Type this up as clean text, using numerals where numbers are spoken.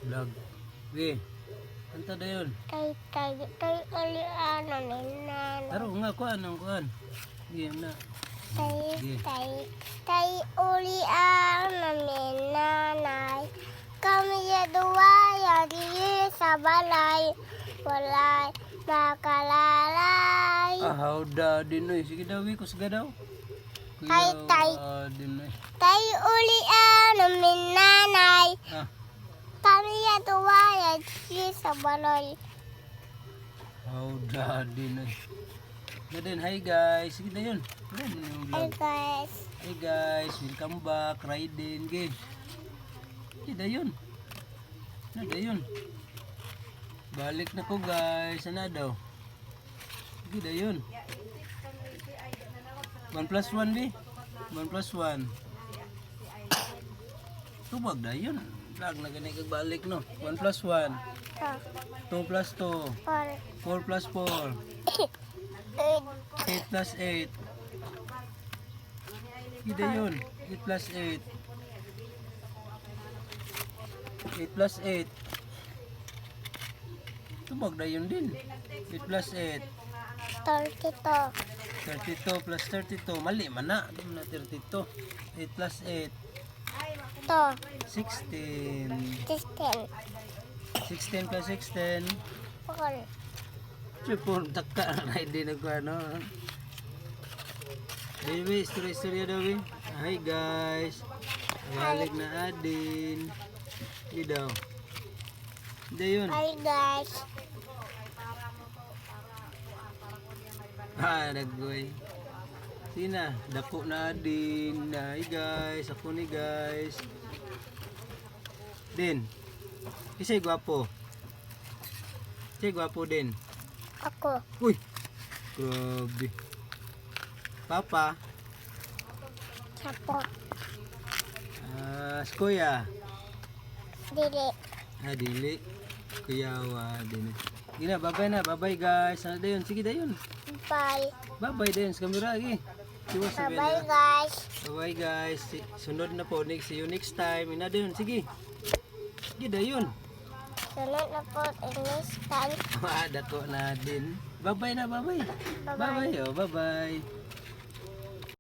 Vlog. Okay. Kanta na yun. Kay ulian namin nanay. Taro nga, kuhan. Sige na. Sige. Kay ulian namin nanay. Kami dua yang di sa balay. Walay makalalay. How da din oy. Sige daw, kusga daw. Tay. Din oy. Kay ulian namin nanay. Ah. Kami dua yang di sa balay. How da din oy. Na din, hi guys. Sige na yun. Hey guys. Hey guys, welcome back. Raiden, game. Sige na yun. Balik na ko guys. Ano daw? Sige na yun. 1 plus 1 B. 1 plus 1. Tubag na yun. Lag na ganit kagbalik no. 1 plus 1. 2 plus 2. 4 plus 4. 8 plus 8. Sige na yun. 8 plus 8. 8 plus 8. Tubag na yun din. 8 plus 8. 32 plus 32. Mali man na. Hindi mo na 32. 8 plus 8. 16. 16 plus 16. Sipon, taka na hindi nagkano. Anyway, istorya daw eh. Hi guys. Balik na adin. Hindi daw. Hindi yun. Hi guys. Naggoy. Sina, dako na din. Hi guys, ako ni guys. Din. Isa'y gwapo. Isa'y gwapo din. Ako. Uy. Grabe. Papa. Sapo. Kuya. Dili. Dili. Kuyawa din. Gina, bye guys. Ano dayon? Sige dayon. Bye. Bye dayon sa kamera lagi. Bye guys. Bye guys. Sunod na po. See you next time. Ina dayon. Sige. Sige dayon. Sunod na po next time. Dako na din. Bye na. Bye. Bye-bye. Bye.